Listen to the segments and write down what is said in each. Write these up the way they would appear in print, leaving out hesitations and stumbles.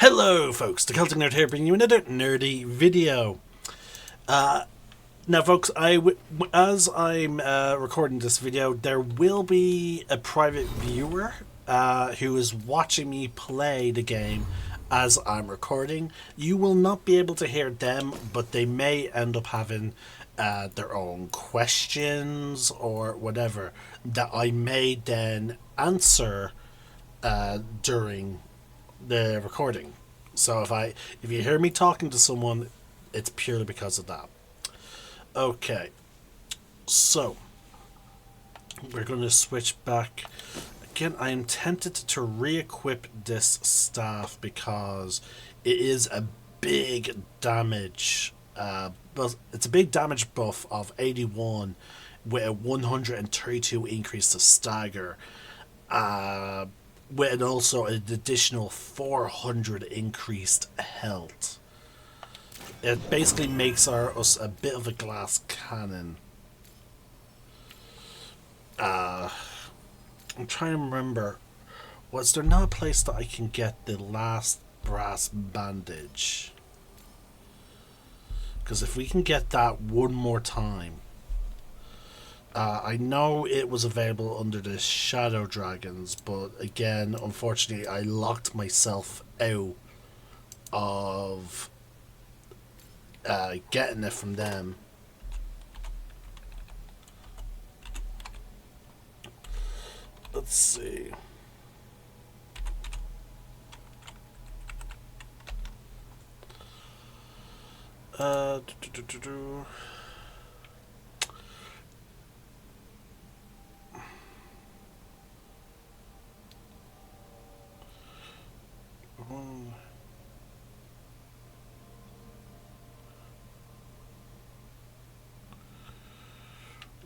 Hello folks, the Celtic Nerd here bringing you another nerdy video. Now folks, as I'm recording this video, there will be a private viewer who is watching me play the game as I'm recording. You will not be able to hear them, but they may end up having their own questions or whatever that I may then answer during the recording. So if you hear me talking to someone, it's purely because of that. Okay, so we're going to switch back again. I am tempted to re-equip this staff because it is a big damage but it's a big damage buff of 81 with a 132 increase to stagger, with also an additional 400 increased health. It basically makes us a bit of a glass cannon. I'm trying to remember, was there not a place that I can get the last brass bandage? Because if we can get that one more time, I know it was available under the Shadow Dragons, but again, unfortunately, I locked myself out of getting it from them. Let's see. Do, do, do, do, do.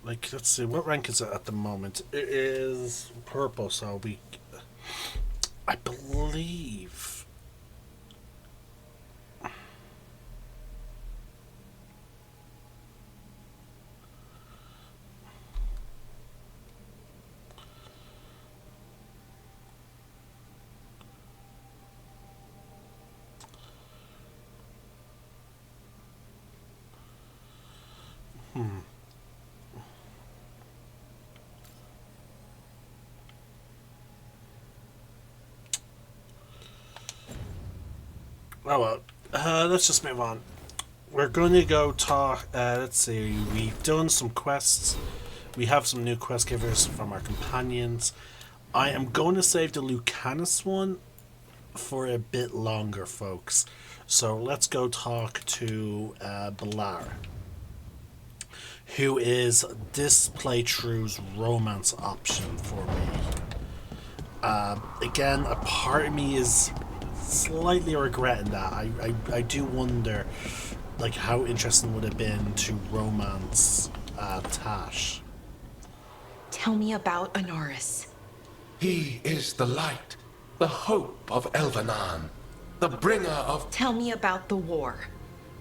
Like, let's see, what rank is it at the moment? It is purple, so I believe. Oh well, let's just move on. We're going to go talk, let's see, we've done some quests. We have some new quest givers from our companions. I am going to save the Lucanus one for a bit longer, folks. So let's go talk to Balar, who is this playthrough's romance option for me. Again, a part of me is slightly regretting that. I do wonder, like, how interesting would it have been to romance Tash. Tell me about Anaris. He is the light, the hope of Elvenan, the bringer of... Tell me about the war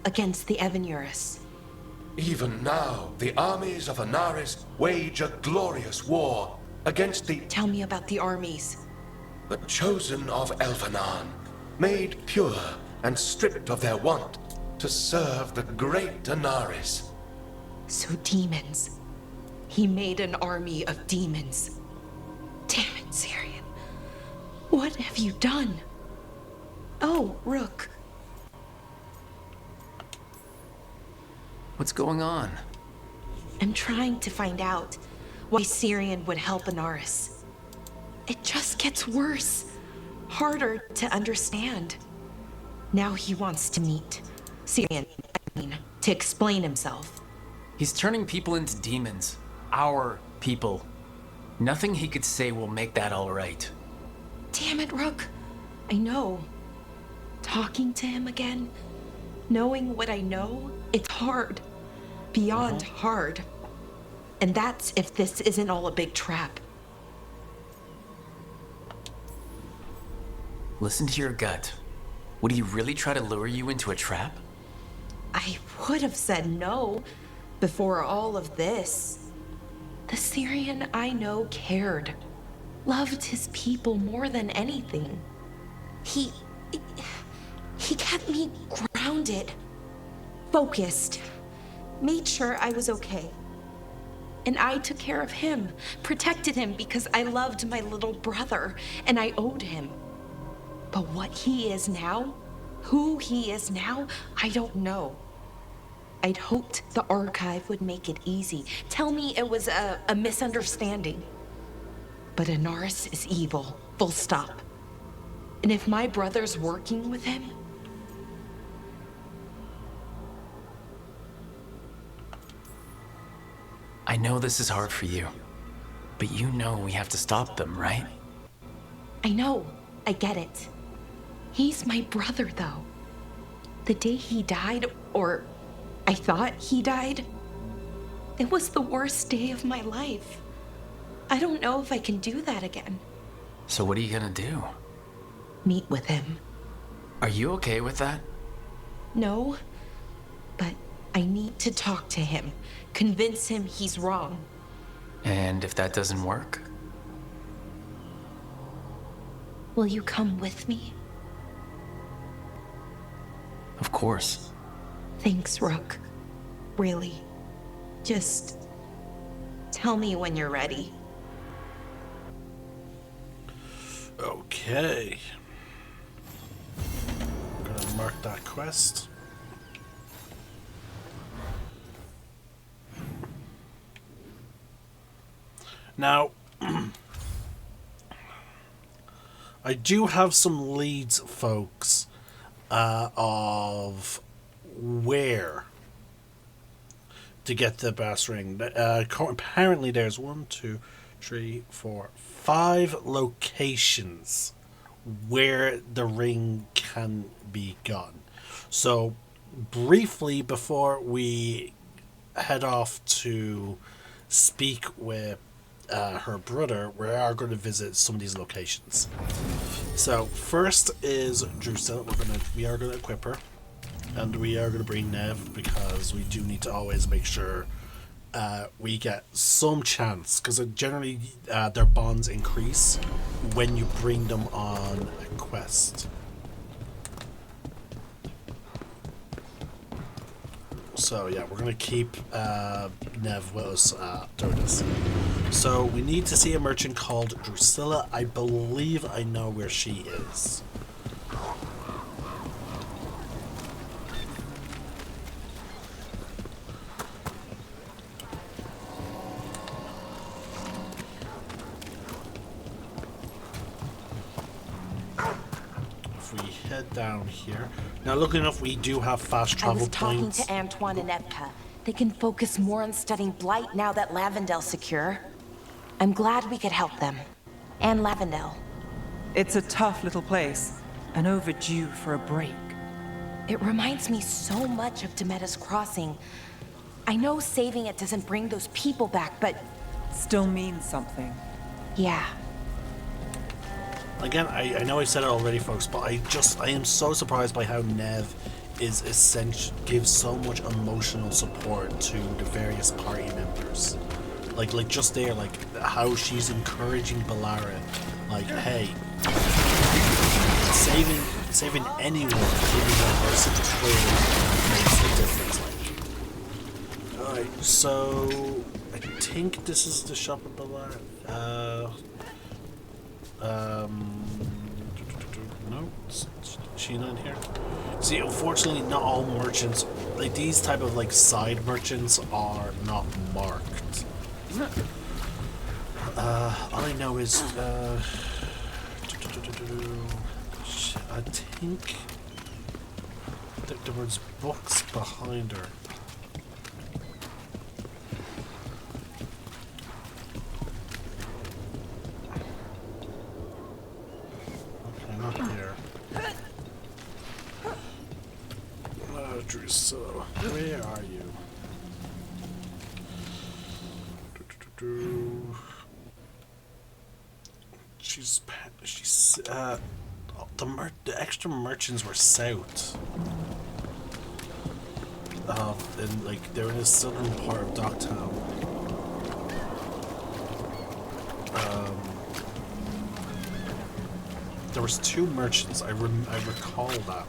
against the Evenuris. Even now, the armies of Anaris wage a glorious war against the... Tell me about the armies. The chosen of Elvenan, made pure and stripped of their want to serve the great Anaris. So demons. He made an army of demons. Damn it, Syrian. What have you done? Oh, Rook. What's going on? I'm trying to find out why Syrian would help Anaris. It just gets worse. Harder to understand. Now he wants to meet Syrian, to explain himself. He's turning people into demons. Our people. Nothing he could say will make that all right. Damn it, Rook. I know. Talking to him again, knowing what I know, it's hard. Beyond hard. And that's if this isn't all a big trap. Listen to your gut. Would he really try to lure you into a trap? I would have said no before all of this. The Syrian I know cared, loved his people more than anything. He kept me grounded, focused, made sure I was okay. And I took care of him, protected him because I loved my little brother and I owed him. But what he is now, who he is now, I don't know. I'd hoped the archive would make it easy. Tell me it was a misunderstanding. But Anaris is evil, full stop. And if my brother's working with him... I know this is hard for you, but you know we have to stop them, right? I know, I get it. He's my brother, though. The day he died, or I thought he died, it was the worst day of my life. I don't know if I can do that again. So what are you gonna do? Meet with him. Are you okay with that? No, but I need to talk to him, convince him he's wrong. And if that doesn't work? Will you come with me? Of course. Thanks, Rook. Really. Just tell me when you're ready. Okay. I'm gonna mark that quest. Now, I do have some leads, folks, of where to get the brass ring. Apparently there's 1, 2, 3, 4, 5 locations where the ring can be gotten. So briefly before we head off to speak with her brother, we are going to visit some of these locations. So first is Drusilla. We are going to equip her, and we are going to bring Nev because we do need to always make sure we get some chance, because generally their bonds increase when you bring them on a quest. So yeah, we're gonna keep Nev with us during this. So we need to see a merchant called Drusilla. I believe I know where she is. Head down here. Now, looking enough, we do have fast travel I was talking points. to Antoine and Epka. They can focus more on studying Blight now that Lavendel's secure. I'm glad we could help them. And Lavendel. It's a tough little place, and overdue for a break. It reminds me so much of Demetta's Crossing. I know saving it doesn't bring those people back, but... Still means something. Yeah. Again, I know I said it already, folks, but I am so surprised by how Nev is gives so much emotional support to the various party members. Like just there, like how she's encouraging Balara, like, hey, saving anyone, even one person, clearly makes the difference. Like, all right, so I think this is the shop of Balara. No, she not here. See, unfortunately, not all merchants, like these type of like side merchants, are not marked. All I know is, I think there was books behind her. So, where are you? She's the extra merchants were south. And like they're in the southern part of Docktown. There was 2 merchants. I recall that.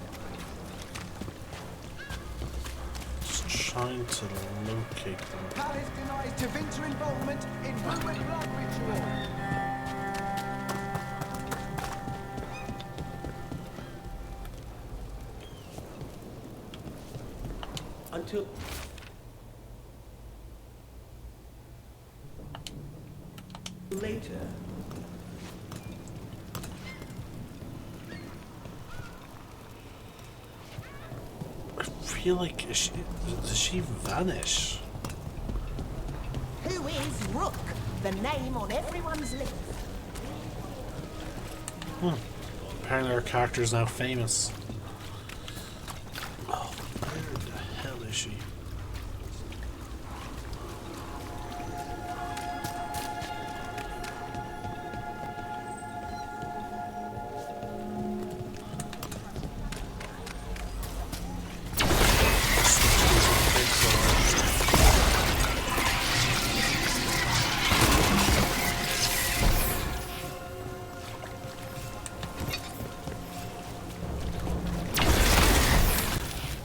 trying to locate them. Palace denies Tevinter involvement in human blood ritual. Until later. I feel like does she vanish? Who is Rook? The name on everyone's lips. Apparently our character is now famous. Oh, where the hell is she?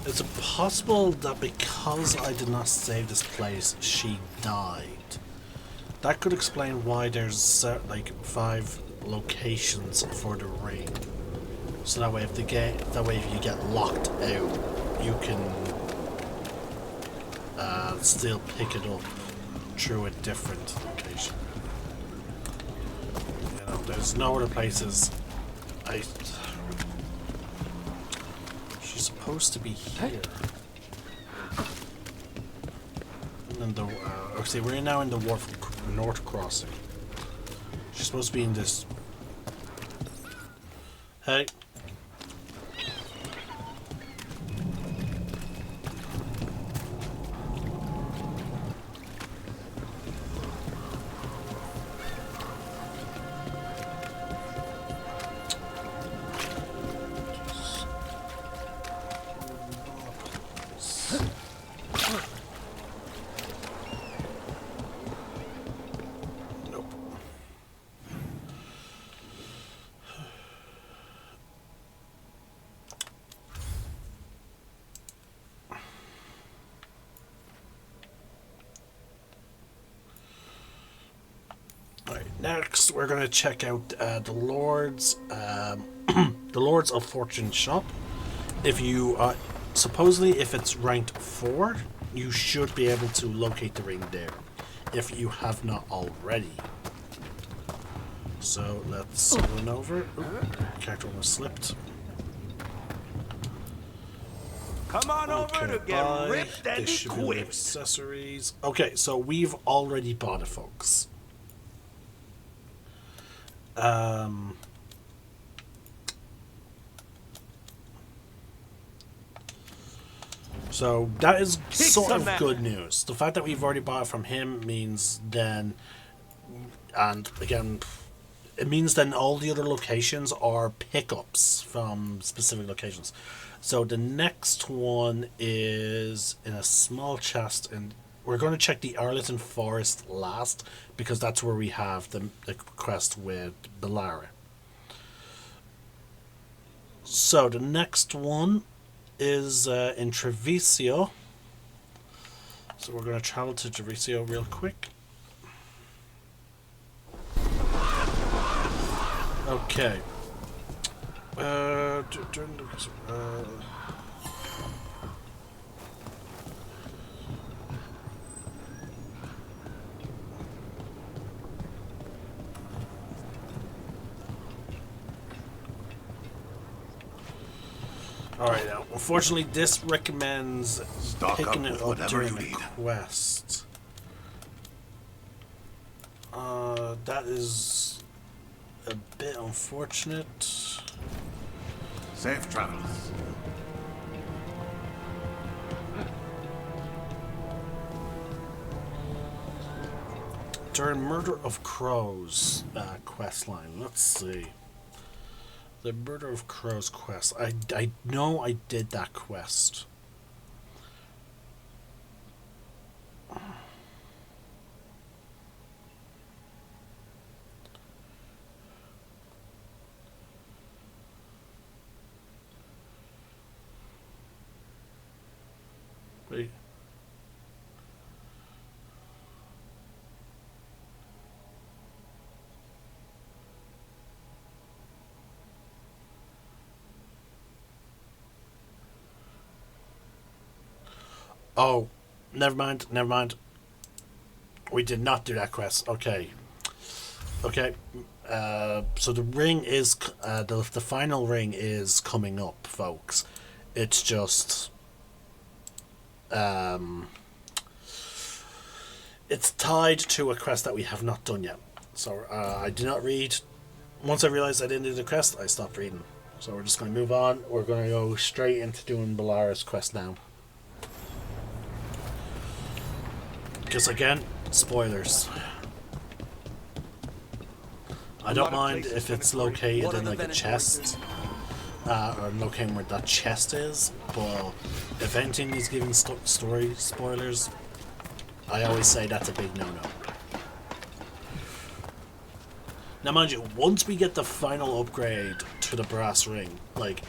Is it possible that because I did not save this place, she died? That could explain why there's like 5 locations for the ring. So that way, if if you get locked out, you can still pick it up through a different location. You know, there's no other places. She's supposed to be here. And then okay, we're now in the North Crossing. She's supposed to be in this. Hey. Next, we're going to check out the Lords of Fortune shop. If you supposedly, if it's ranked 4, you should be able to locate the ring there, if you have not already. So let's run over. Character almost slipped. Come on over to get ripped and this should be equipped. accessories. Okay, so we've already bought it, folks. So that is sort of good news. The fact that we've already bought it from him means then, and again, it means then all the other locations are pickups from specific locations. So the next one is in a small chest, and we're going to check the Arlington Forest last because that's where we have the quest with Belara. So the next one is in Treviso. So we're going to travel to Treviso real quick. Okay. Alright, now, unfortunately, this recommends picking it up during a quest. That is a bit unfortunate. Safe travels. During Murder of Crows quest line. Let's see. The Murder of Crows quest. I know I did that quest. Wait. Oh, never mind, never mind. We did not do that quest. Okay. Okay. So the ring is... the final ring is coming up, folks. It's just... it's tied to a quest that we have not done yet. So I did not read. Once I realized I didn't do the quest, I stopped reading. So we're just going to move on. We're going to go straight into doing Balara's quest now. Because again, spoilers. I don't mind if it's located in like a chest, or locating where that chest is, but if anything is giving story spoilers, I always say that's a big no-no. Now mind you, once we get the final upgrade to the brass ring, like,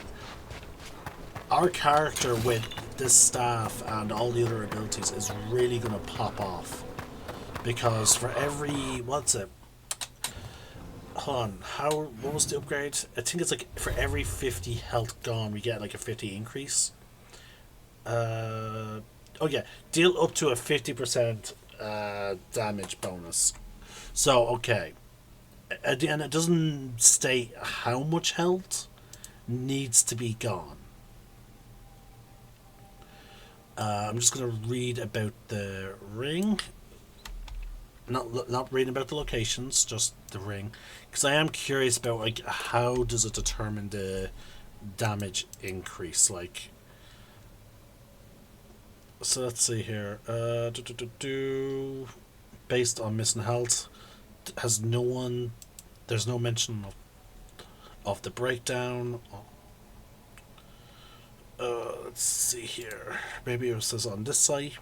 our character with this staff and all the other abilities is really going to pop off. Because for every... what's it? Hold on, what was the upgrade? I think it's like for every 50 health gone, we get like a 50 increase. Oh yeah, deal up to a 50% damage bonus. So, okay. And it doesn't state how much health needs to be gone. I'm just going to read about the ring. Not reading about the locations, just the ring. Because I am curious about, like, how does it determine the damage increase, like... So let's see here. Based on missing health, there's no mention of the breakdown. Let's see here. Maybe it says on this site.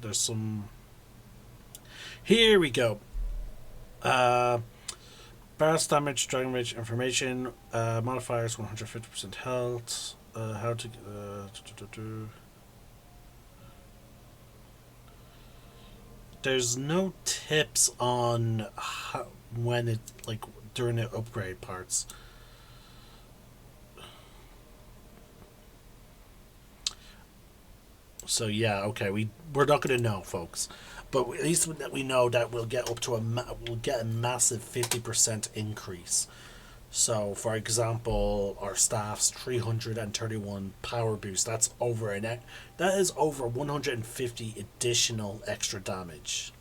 There's some. Here we go. Barrels damage, Dragon Age information, modifiers 150% health. How to There's no tips on how, when it, like, during the upgrade parts. So yeah, okay, we're not gonna know, folks, but at least we know that we'll get up to we'll get a massive 50% increase. So, for example, our staff's 331 power boost. That is over 150 additional extra damage.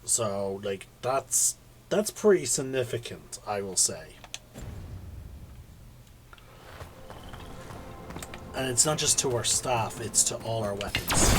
So, like, that's pretty significant, I will say. And it's not just to our staff; it's to all our weapons.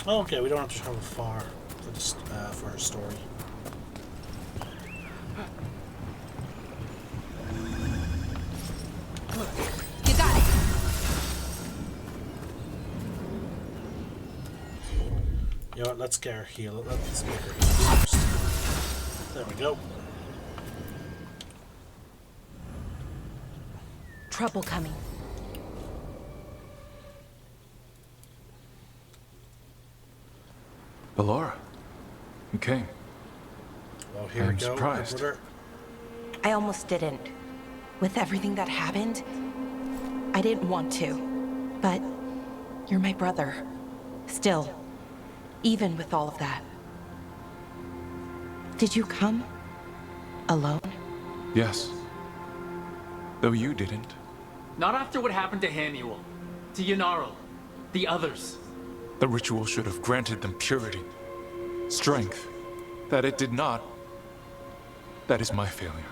Oh, okay, we don't have to travel far for this for her story. You got it. You know what? Let's get her heal. Let's make her heal first. There we go. Trouble coming. Balara, you came. Well, here I'm we go. surprised. I almost didn't. With everything that happened, I didn't want to. But you're my brother. Still, even with all of that. Did you come alone? Yes. Though you didn't. Not after what happened to Hamuel, to Ynnarl, the others. The ritual should have granted them purity, strength. That it did not. That is my failure.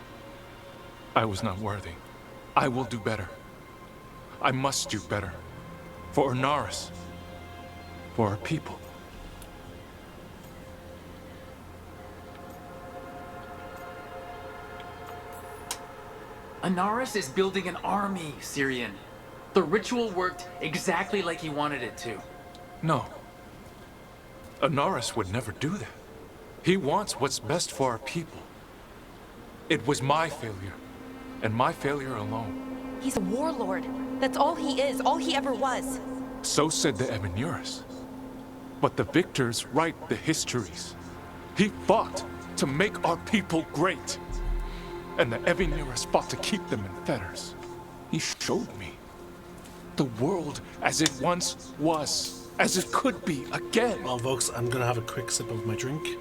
I was not worthy. I will do better. I must do better. For Inaris. For our people. Inaris is building an army, Syrian. The ritual worked exactly like he wanted it to. No. Inaris would never do that. He wants what's best for our people. It was my failure, and my failure alone. He's a warlord. That's all he is, all he ever was. So said the Ebenuris. But the victors write the histories. He fought to make our people great. And the Ebenuris fought to keep them in fetters. He showed me the world as it once was, as it could be again. Well, folks, I'm gonna have a quick sip of my drink.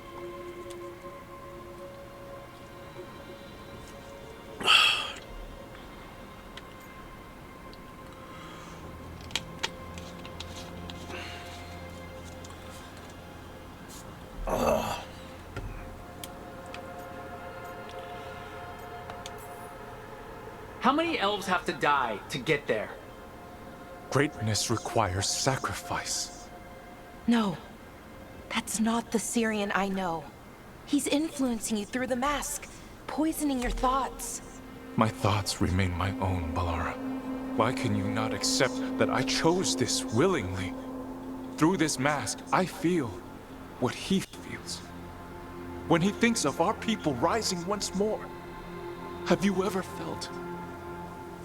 How many elves have to die to get there? Greatness requires sacrifice. No, that's not the Syrian I know. He's influencing you through the mask, poisoning your thoughts. My thoughts remain my own, Balara. Why can you not accept that I chose this willingly? Through this mask, I feel what he feels. When he thinks of our people rising once more, have you ever felt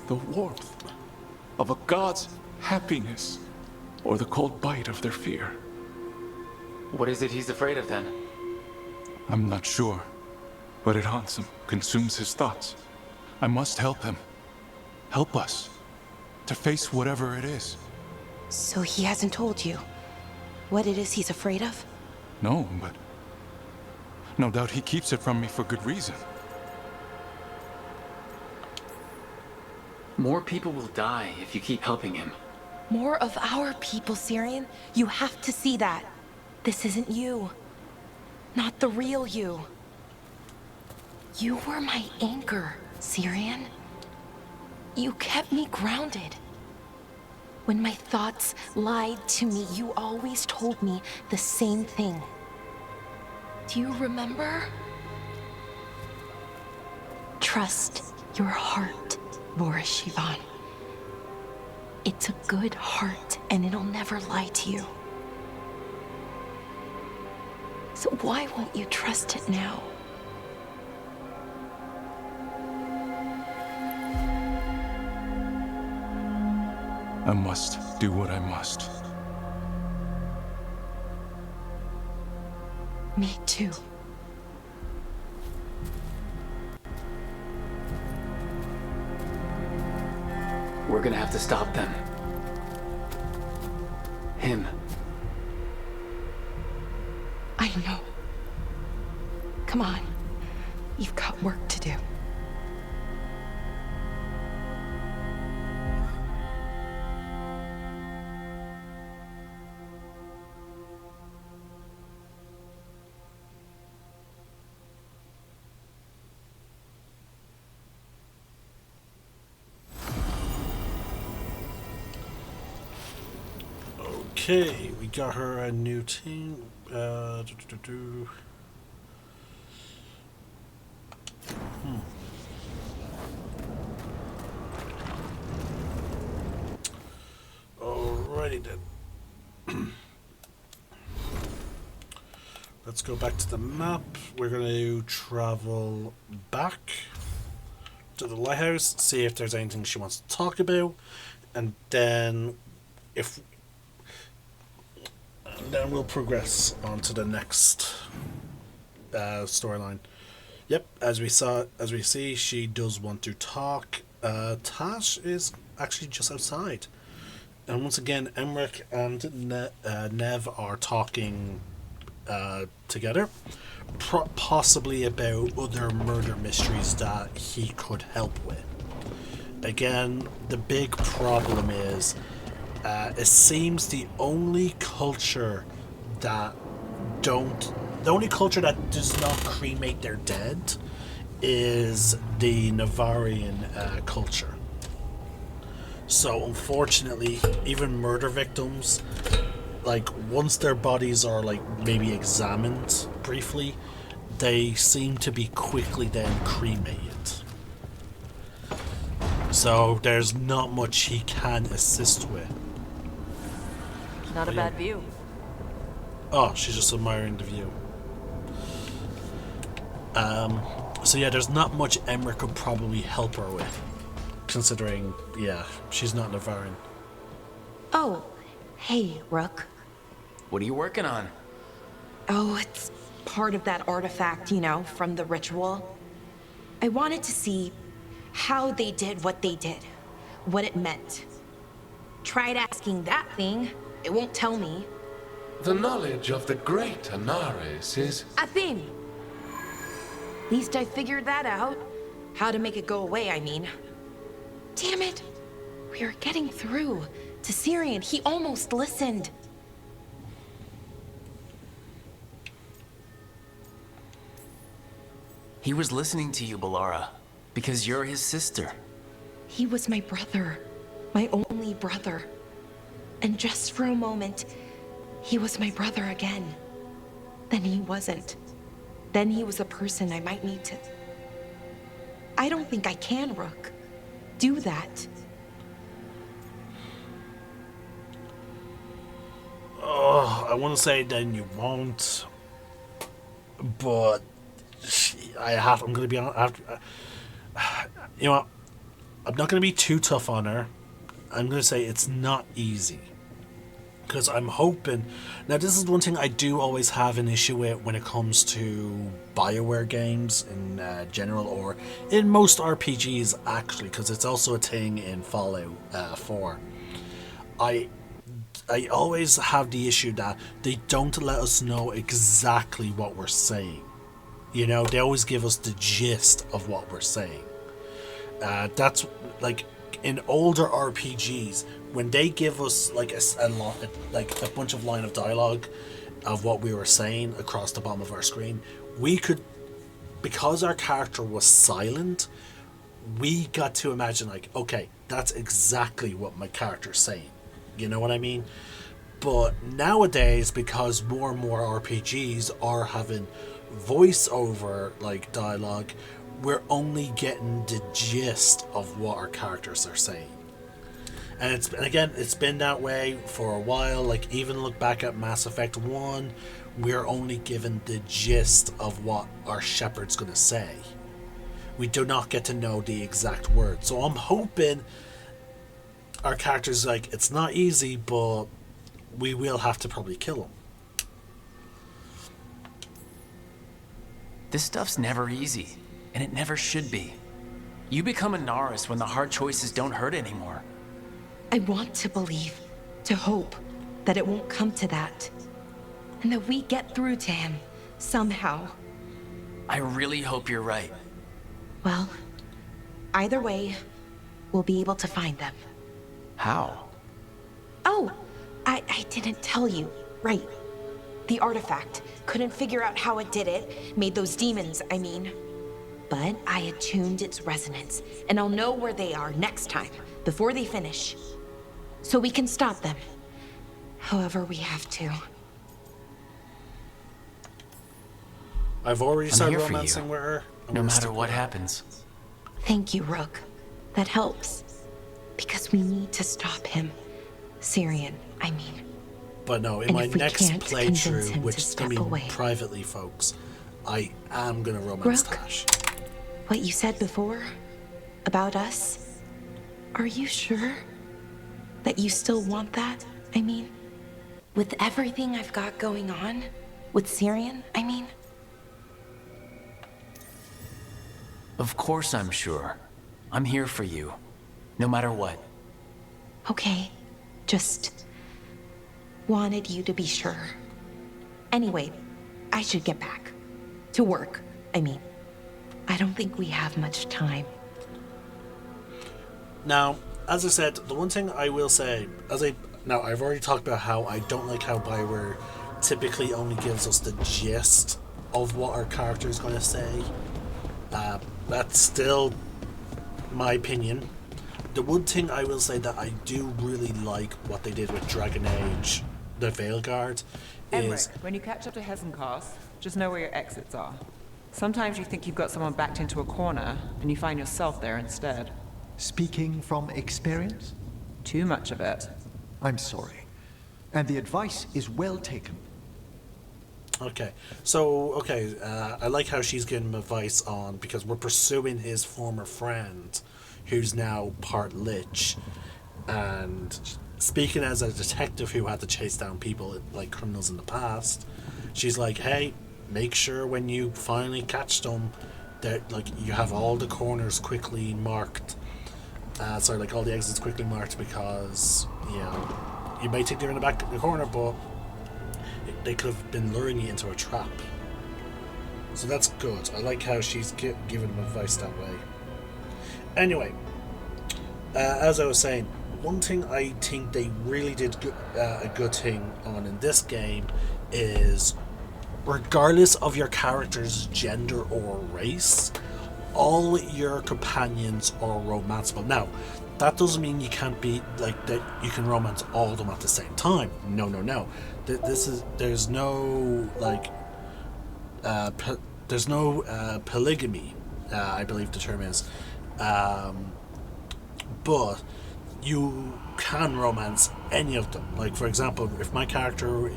the warmth of a god's happiness or the cold bite of their fear? What is it he's afraid of then? I'm not sure, but it haunts him, consumes his thoughts. I must help him. Help us to face whatever it is. So he hasn't told you what it is he's afraid of? No, but no doubt he keeps it from me for good reason. More people will die if you keep helping him. More of our people, Syrian. You have to see that. This isn't you. Not the real you. You were my anchor, Syrian. You kept me grounded. When my thoughts lied to me, you always told me the same thing. Do you remember? Trust your heart, Boris Shivan. It's a good heart, and it'll never lie to you. So why won't you trust it now? I must do what I must. Me too. We're gonna have to stop them. Him. I know. Come on. You've got work to do. Okay, we got her a new team. Alrighty then. Let's go back to the map. We're going to travel back to the lighthouse, see if there's anything she wants to talk about, and then then we'll progress on to the next storyline. Yep, as we see, she does want to talk, Tash is actually just outside. And once again, Emmerich and Nev are talking together, possibly about other murder mysteries that he could help with. Again, the big problem is it seems the only culture that does not cremate their dead is the Navarian culture. So unfortunately, even murder victims, like once their bodies are like maybe examined briefly, they seem to be quickly then cremated. So there's not much he can assist with. Not a bad view. Oh, she's just admiring the view. So yeah, there's not much Emmerich could probably help her with, considering, yeah, she's not Navarin. Oh, hey, Rook. What are you working on? Oh, it's part of that artifact, you know, from the ritual. I wanted to see how they did what they did, what it meant. Tried asking that thing, it won't tell me. The knowledge of the great Anaris is... A thing! At least I figured that out. How to make it go away, I mean. Damn it! We were getting through to Syrian. He almost listened. He was listening to you, Balara, because you're his sister. He was my brother. My only brother. And just for a moment, he was my brother again. Then he wasn't. Then he was a person I might need to... I don't think I can, Rook. Do that. Oh, I want to say then you won't, but I'm going to be honest. You know what? I'm not going to be too tough on her. I'm going to say it's not easy. Because I'm hoping... Now, this is one thing I do always have an issue with when it comes to BioWare games in general, or in most RPGs, actually, because it's also a thing in Fallout 4. I always have the issue that they don't let us know exactly what we're saying. You know, they always give us the gist of what we're saying. That's, like, in older RPGs... When they give us like a bunch of line of dialogue of what we were saying across the bottom of our screen, we could, because our character was silent, we got to imagine like, okay, that's exactly what my character's saying. You know what I mean? But nowadays, because more and more RPGs are having voiceover like dialogue, we're only getting the gist of what our characters are saying. And it's been that way for a while. Like, even look back at Mass Effect 1, we're only given the gist of what our shepherd's going to say. We do not get to know the exact words. So I'm hoping our character's like, it's not easy, but we will have to probably kill him. This stuff's never easy, and it never should be. You become a Naris when the hard choices don't hurt anymore. I want to believe, to hope, that it won't come to that. And that we get through to him, somehow. I really hope you're right. Well, either way, we'll be able to find them. How? Oh, I didn't tell you. Right. The artifact. Couldn't figure out how it did it. Made those demons, I mean. But I attuned its resonance, and I'll know where they are next time, before they finish. So we can stop them. However we have to. I've already I'm started here for romancing you, with her. no matter what happens. Thank you, Rook. That helps. Because we need to stop him. Syrian, I mean. But no, in And my if we next can't convince playthrough, him which to is going to step be away. privately, folks, I am going to romance Rook? Tash. What you said before? About us? Are you sure? That you still want that, I mean? With everything I've got going on? With Syrian, I mean? Of course I'm sure. I'm here for you, no matter what. Okay, just wanted you to be sure. Anyway, I should get back. To work, I mean. I don't think we have much time. Now, as I said, the one thing I will say, now I've already talked about how I don't like how Bioware typically only gives us the gist of what our character is going to say. That's still my opinion. The one thing I will say that I do really like what they did with Dragon Age The Veilguard is... Emmerich, when you catch up to Hesencast, just know where your exits are. Sometimes you think you've got someone backed into a corner, and you find yourself there instead. Speaking from experience? Too much of it. I'm sorry. And the advice is well taken. Okay, so, I like how she's giving him advice on, because we're pursuing his former friend, who's now part Lich, and speaking as a detective who had to chase down people like criminals in the past, she's like, hey, make sure when you finally catch them that like you have all the corners quickly marked. All the exits quickly marked, because you may think they're in the back of the corner, but they could have been luring you into a trap. So that's good. I like how she's giving them advice that way. Anyway, as I was saying, one thing I think they really did a good thing on in this game is, regardless of your character's gender or race, all your companions are romanceable. Now, that doesn't mean you can't be like that. You can romance all of them at the same time. No. There's no polygamy. I believe the term is, but you can romance any of them. Like, for example, if my character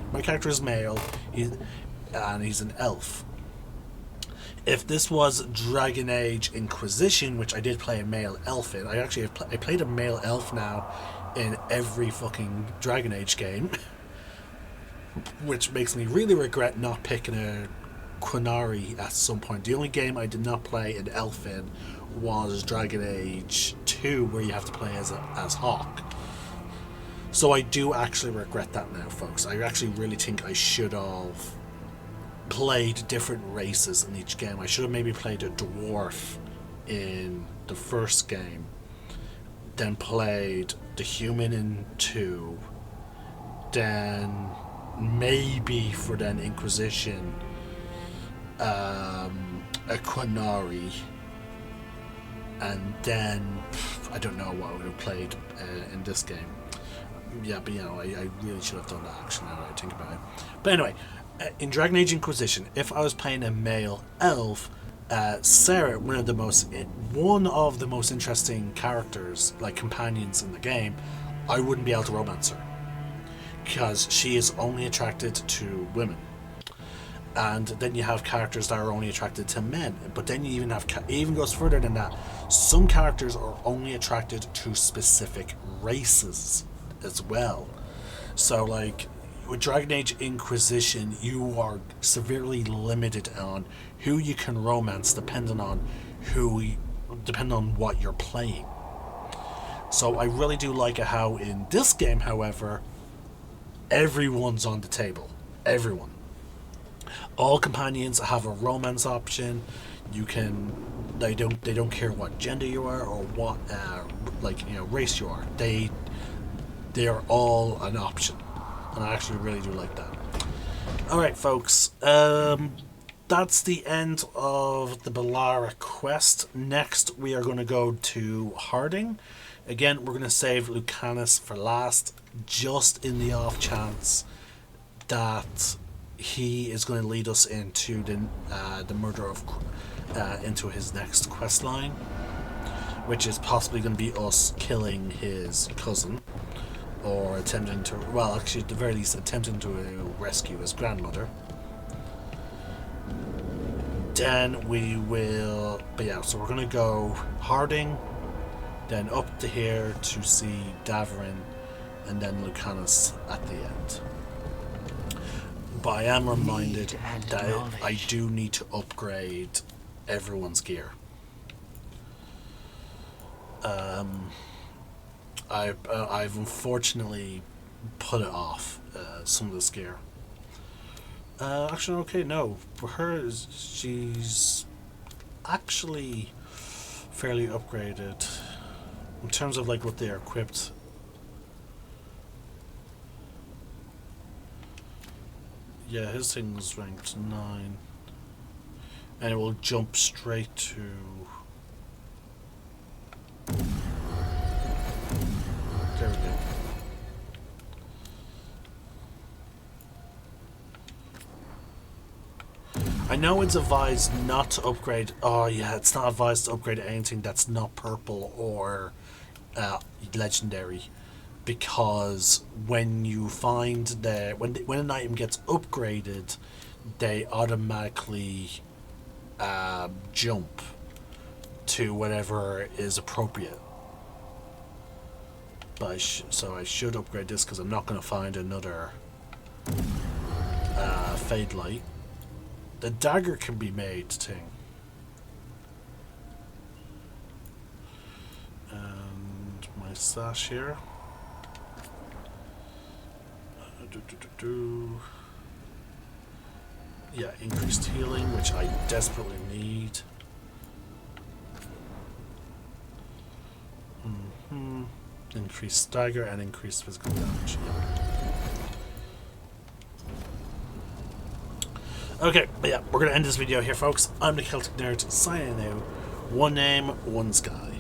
is male, and he's an elf. If this was Dragon Age Inquisition, which I did play a male elf in, I played a male elf now in every fucking Dragon Age game, which makes me really regret not picking a Quinari at some point. The only game I did not play an elf in was Dragon Age 2, where you have to play as Hawk. So I do actually regret that now, folks. I actually really think I should have played different races in each game. I should have maybe played a dwarf in the first game, then played the human in 2, then maybe for then Inquisition a Quinari, and then I don't know what I would have played in this game. Yeah, but I really should have done that actually now that I think about it. But anyway, in Dragon Age Inquisition, if I was playing a male elf, Sarah, one of the most interesting characters, like companions in the game, I wouldn't be able to romance her, because she is only attracted to women. And then you have characters that are only attracted to men, but then you even goes further than that. Some characters are only attracted to specific races as well. So like with Dragon Age Inquisition, you are severely limited on who you can romance depending on what you're playing. So I really do like how in this game, however, everyone's on the table. Everyone. All companions have a romance option. They don't care what gender you are or what race you are. They are all an option, and I actually really do like that. All right, folks. That's the end of the Balara quest. Next, we are going to go to Harding. Again, we're going to save Lucanus for last, just in the off chance that he is going to lead us into the murder of into his next quest line, which is possibly going to be us killing his cousin, or attempting to, well, actually at the very least attempting to rescue his grandmother. Then we will, so we're going to go Harding, then up to here to see Davarin, and then Lucanus at the end. But I am reminded that I do need to upgrade everyone's gear. I've unfortunately put it off, some of this gear. Actually, okay, no. For her, she's actually fairly upgraded in terms of like what they are equipped. Yeah, his thing's ranked 9. And it will jump straight to... There we go. I know it's advised not to upgrade... Oh yeah, it's not advised to upgrade anything that's not purple or legendary. Because when you find the... When an item gets upgraded, they automatically jump to whatever is appropriate. But so I should upgrade this because I'm not going to find another Fade Light. The dagger can be made thing. And my sash here. Yeah, increased healing, which I desperately need. Increased stagger and increased physical damage. Yeah. Okay, but yeah, we're going to end this video here, folks. I'm the Celtic Nerd, signing out. One name, one sky.